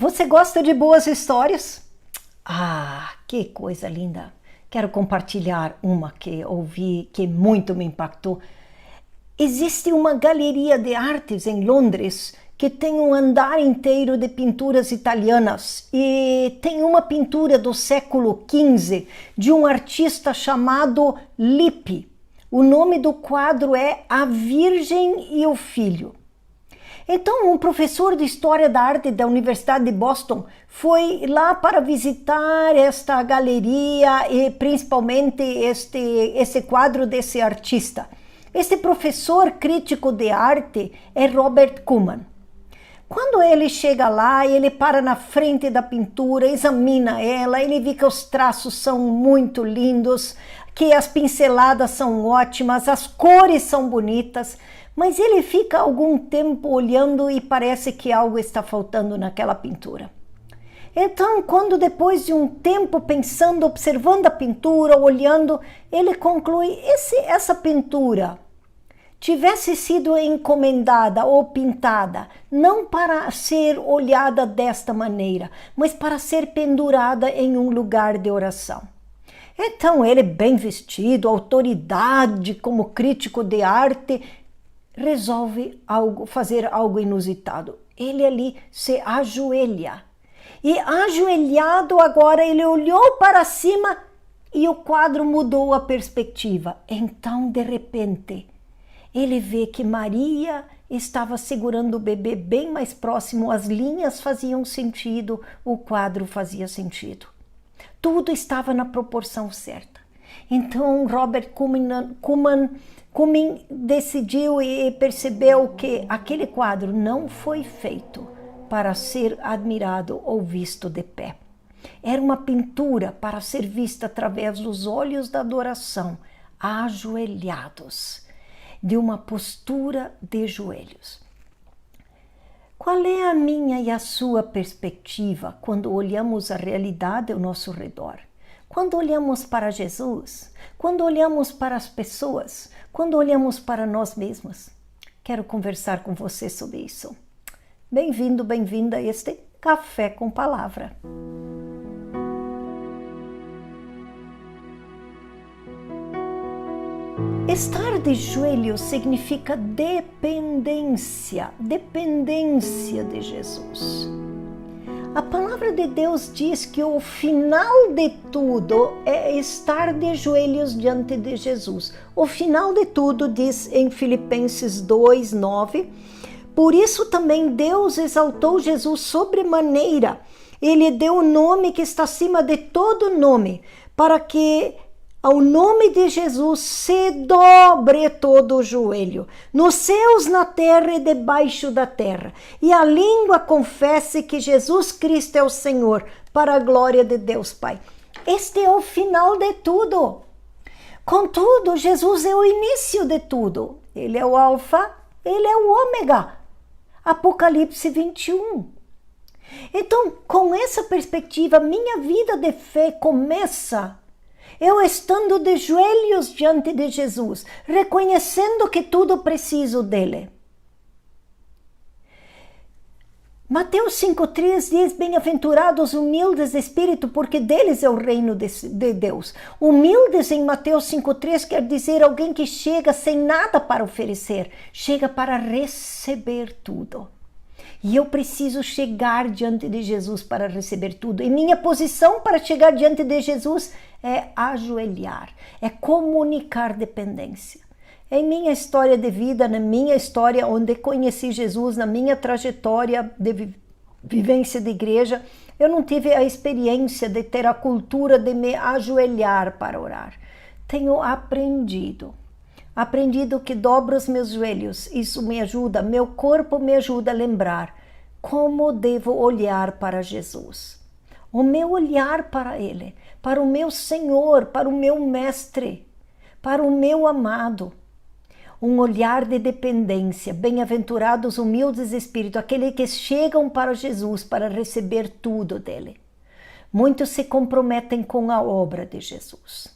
Você gosta de boas histórias? Ah, que coisa linda! Quero compartilhar uma que ouvi que muito me impactou. Existe uma galeria de artes em Londres que tem um andar inteiro de pinturas italianas e tem uma pintura do século XV de um artista chamado Lippi. O nome do quadro é A Virgem e o Filho. Então, um professor de História da Arte da Universidade de Boston foi lá para visitar esta galeria e principalmente esse quadro desse artista. Este professor crítico de arte é Robert Kuhlman. Quando ele chega lá, ele para na frente da pintura, examina ela, ele vê que os traços são muito lindos, que as pinceladas são ótimas, as cores são bonitas, mas ele fica algum tempo olhando e parece que algo está faltando naquela pintura. Então, quando depois de um tempo pensando, observando a pintura, olhando, ele conclui, essa pintura tivesse sido encomendada ou pintada, não para ser olhada desta maneira, mas para ser pendurada em um lugar de oração. Então ele, bem vestido, autoridade como crítico de arte, resolve fazer algo inusitado. Ele ali se ajoelha. E ajoelhado agora, ele olhou para cima e o quadro mudou a perspectiva. Então, de repente, ele vê que Maria estava segurando o bebê bem mais próximo, as linhas faziam sentido, o quadro fazia sentido. Tudo estava na proporção certa. Então, Robert Kuhlman decidiu e percebeu que aquele quadro não foi feito para ser admirado ou visto de pé. Era uma pintura para ser vista através dos olhos da adoração, ajoelhados, de uma postura de joelhos. Qual é a minha e a sua perspectiva quando olhamos a realidade ao nosso redor? Quando olhamos para Jesus? Quando olhamos para as pessoas? Quando olhamos para nós mesmos? Quero conversar com você sobre isso. Bem-vindo, bem-vinda a este Café com Palavra. Estar de joelho significa dependência de Jesus. A palavra de Deus diz que o final de tudo é estar de joelhos diante de Jesus. O final de tudo diz em Filipenses 2:9, por isso também Deus exaltou Jesus sobremaneira. Ele deu o nome que está acima de todo nome, para que ao nome de Jesus se dobre todo o joelho, nos céus, na terra e debaixo da terra, e a língua confesse que Jesus Cristo é o Senhor, para a glória de Deus Pai. Este é o final de tudo. Contudo, Jesus é o início de tudo. Ele é o alfa, ele é o ômega. Apocalipse 21. Então, com essa perspectiva, minha vida de fé começa eu estando de joelhos diante de Jesus, reconhecendo que tudo preciso dele. Mateus 5,3 diz, bem-aventurados humildes de espírito, porque deles é o reino de Deus. Humildes em Mateus 5,3 quer dizer alguém que chega sem nada para oferecer, chega para receber tudo. E eu preciso chegar diante de Jesus para receber tudo. E minha posição para chegar diante de Jesus é ajoelhar, é comunicar dependência. Em minha história de vida, na minha história onde conheci Jesus, na minha trajetória de vivência de igreja, eu não tive a experiência de ter a cultura de me ajoelhar para orar. Tenho aprendido que dobro os meus joelhos, isso me ajuda, meu corpo me ajuda a lembrar como devo olhar para Jesus. O meu olhar para Ele, para o meu Senhor, para o meu Mestre, para o meu amado. Um olhar de dependência, bem-aventurados humildes de espírito, aqueles que chegam para Jesus para receber tudo dele. Muitos se comprometem com a obra de Jesus,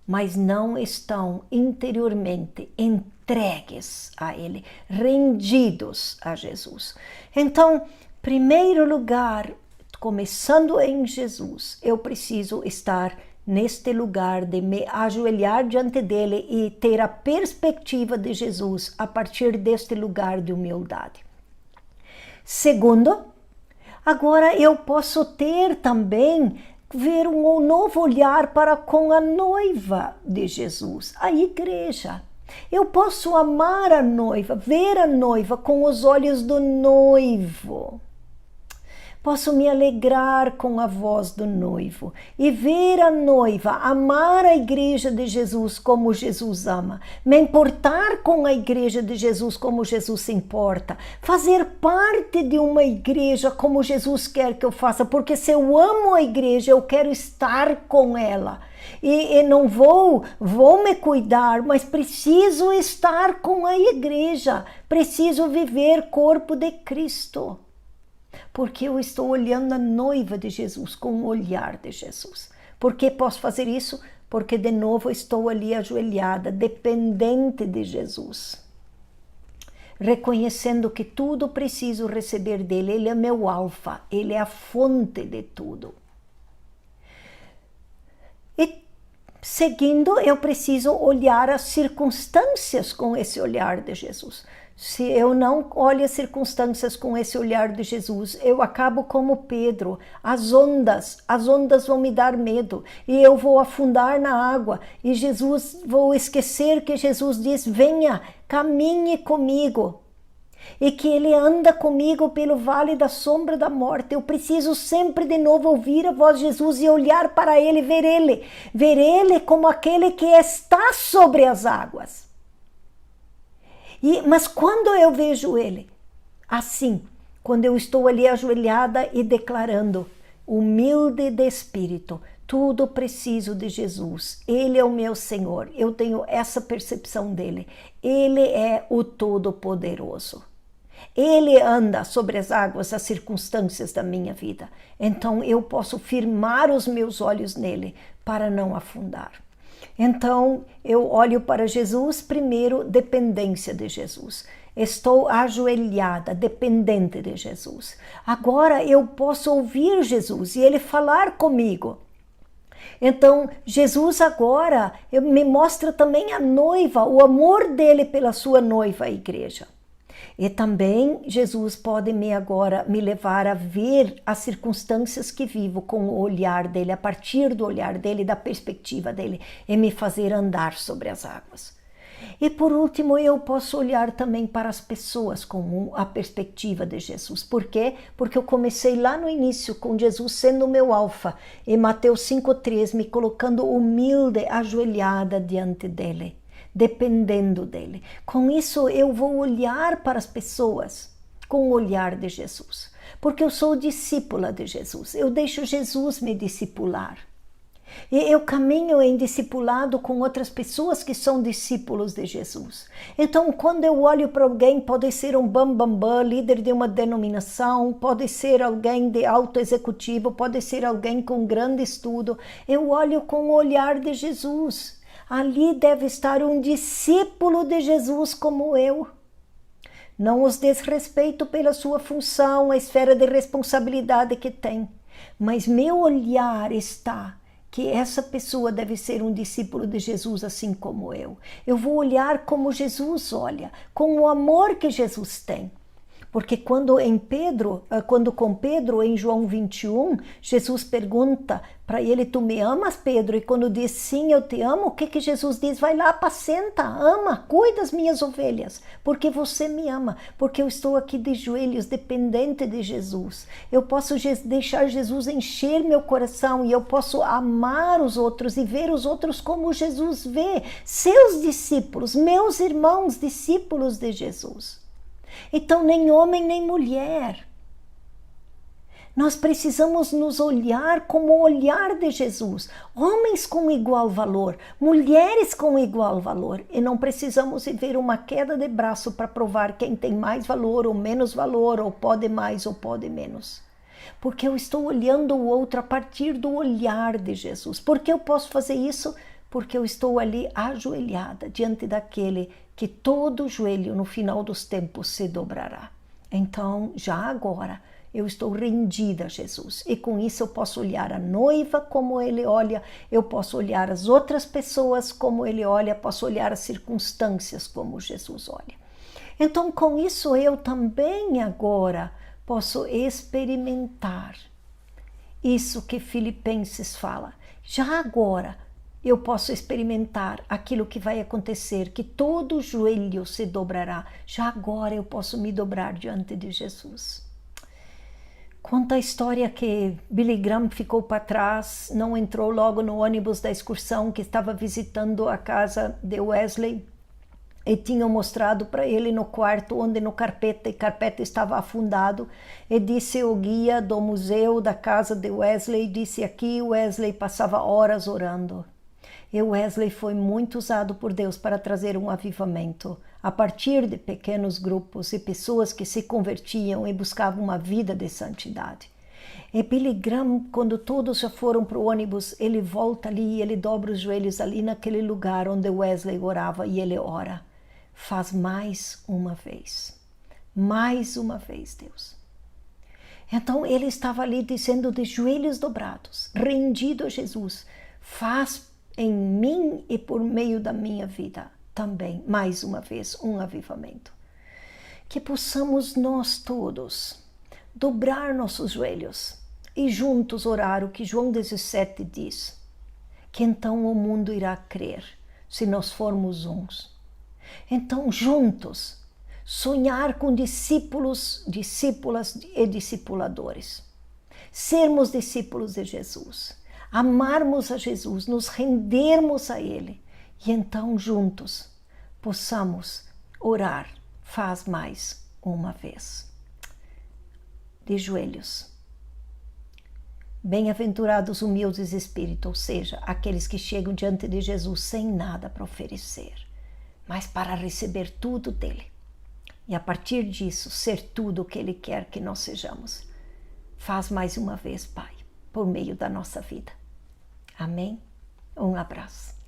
mas não estão interiormente entregues a Ele, rendidos a Jesus. Então, primeiro lugar, começando em Jesus, eu preciso estar neste lugar de me ajoelhar diante dele e ter a perspectiva de Jesus a partir deste lugar de humildade. Segundo, agora eu posso ter também, ver um novo olhar para com a noiva de Jesus, a igreja. Eu posso amar a noiva, ver a noiva com os olhos do noivo. Posso me alegrar com a voz do noivo e ver a noiva, amar a igreja de Jesus como Jesus ama, me importar com a igreja de Jesus como Jesus se importa, fazer parte de uma igreja como Jesus quer que eu faça, porque se eu amo a igreja, eu quero estar com ela. E não vou me cuidar, mas preciso estar com a igreja, preciso viver corpo de Cristo. Porque eu estou olhando a noiva de Jesus com o olhar de Jesus. Por que posso fazer isso? Porque de novo estou ali ajoelhada, dependente de Jesus. Reconhecendo que tudo preciso receber dele. Ele é meu alfa, ele é a fonte de tudo. E seguindo, eu preciso olhar as circunstâncias com esse olhar de Jesus. Se eu não olho as circunstâncias com esse olhar de Jesus, eu acabo como Pedro. As ondas vão me dar medo e eu vou afundar na água. E vou esquecer que Jesus diz, venha, caminhe comigo. E que ele anda comigo pelo vale da sombra da morte. Eu preciso sempre de novo ouvir a voz de Jesus e olhar para ele, ver ele como aquele que está sobre as águas. Mas quando eu vejo ele assim, quando eu estou ali ajoelhada e declarando, humilde de espírito, tudo preciso de Jesus, ele é o meu Senhor, eu tenho essa percepção dele, ele é o Todo-Poderoso. Ele anda sobre as águas, as circunstâncias da minha vida. Então eu posso firmar os meus olhos nele para não afundar. Então eu olho para Jesus, primeiro, dependência de Jesus. Estou ajoelhada, dependente de Jesus. Agora eu posso ouvir Jesus e ele falar comigo. Então, Jesus agora me mostra também a noiva, o amor dele pela sua noiva, a igreja. E também Jesus pode me levar a ver as circunstâncias que vivo com o olhar dele, a partir do olhar dele, da perspectiva dele, e me fazer andar sobre as águas. E por último, eu posso olhar também para as pessoas com a perspectiva de Jesus. Por quê? Porque eu comecei lá no início com Jesus sendo o meu alfa, em Mateus 5,3, me colocando humilde, ajoelhada diante dele, dependendo dele. Com isso eu vou olhar para as pessoas com o olhar de Jesus, porque eu sou discípula de Jesus, eu deixo Jesus me discipular. E eu caminho em discipulado com outras pessoas que são discípulos de Jesus. Então, quando eu olho para alguém, pode ser um bambambam, líder de uma denominação, pode ser alguém de alto executivo, pode ser alguém com grande estudo, eu olho com o olhar de Jesus. Ali deve estar um discípulo de Jesus como eu. Não os desrespeito pela sua função, a esfera de responsabilidade que tem, mas meu olhar está que essa pessoa deve ser um discípulo de Jesus assim como eu. Eu vou olhar como Jesus olha, com o amor que Jesus tem. Porque quando com Pedro, em João 21, Jesus pergunta para ele, tu me amas, Pedro? E quando diz, sim, eu te amo, o que Jesus diz? Vai lá, apacenta, ama, cuida das minhas ovelhas, porque você me ama, porque eu estou aqui de joelhos, dependente de Jesus. Eu posso deixar Jesus encher meu coração e eu posso amar os outros e ver os outros como Jesus vê, seus discípulos, meus irmãos, discípulos de Jesus. Então, nem homem nem mulher. Nós precisamos nos olhar como o olhar de Jesus. Homens com igual valor, mulheres com igual valor. E não precisamos viver uma queda de braço para provar quem tem mais valor ou menos valor, ou pode mais ou pode menos. Porque eu estou olhando o outro a partir do olhar de Jesus. Por que eu posso fazer isso? Porque eu estou ali ajoelhada diante daquele que todo joelho no final dos tempos se dobrará. Então, já agora, eu estou rendida a Jesus. E com isso eu posso olhar a noiva como ele olha, eu posso olhar as outras pessoas como ele olha, posso olhar as circunstâncias como Jesus olha. Então, com isso, eu também agora posso experimentar isso que Filipenses fala. Já agora, eu posso experimentar aquilo que vai acontecer, que todo joelho se dobrará. Já agora eu posso me dobrar diante de Jesus. Conta a história que Billy Graham ficou para trás, não entrou logo no ônibus da excursão que estava visitando a casa de Wesley, e tinham mostrado para ele no quarto onde no carpete estava afundado, e disse o guia do museu da casa de Wesley, disse aqui Wesley passava horas orando. E Wesley foi muito usado por Deus para trazer um avivamento, a partir de pequenos grupos e pessoas que se convertiam e buscavam uma vida de santidade. E Billy Graham, quando todos já foram para o ônibus, ele volta ali, ele dobra os joelhos ali naquele lugar onde Wesley orava e ele ora. Faz mais uma vez, Deus. Então ele estava ali dizendo de joelhos dobrados, rendido a Jesus, faz em mim e por meio da minha vida também, mais uma vez, um avivamento. Que possamos nós todos dobrar nossos joelhos e juntos orar o que João 17 diz, que então o mundo irá crer se nós formos uns. Então, juntos, sonhar com discípulos, discípulas e discipuladores. Sermos discípulos de Jesus, amarmos a Jesus, nos rendermos a Ele e então juntos possamos orar, faz mais uma vez. De joelhos. Bem-aventurados humildes de espírito, ou seja, aqueles que chegam diante de Jesus sem nada para oferecer, mas para receber tudo dele. E a partir disso, ser tudo o que ele quer que nós sejamos. Faz mais uma vez, Pai, por meio da nossa vida. Amém? Um abraço.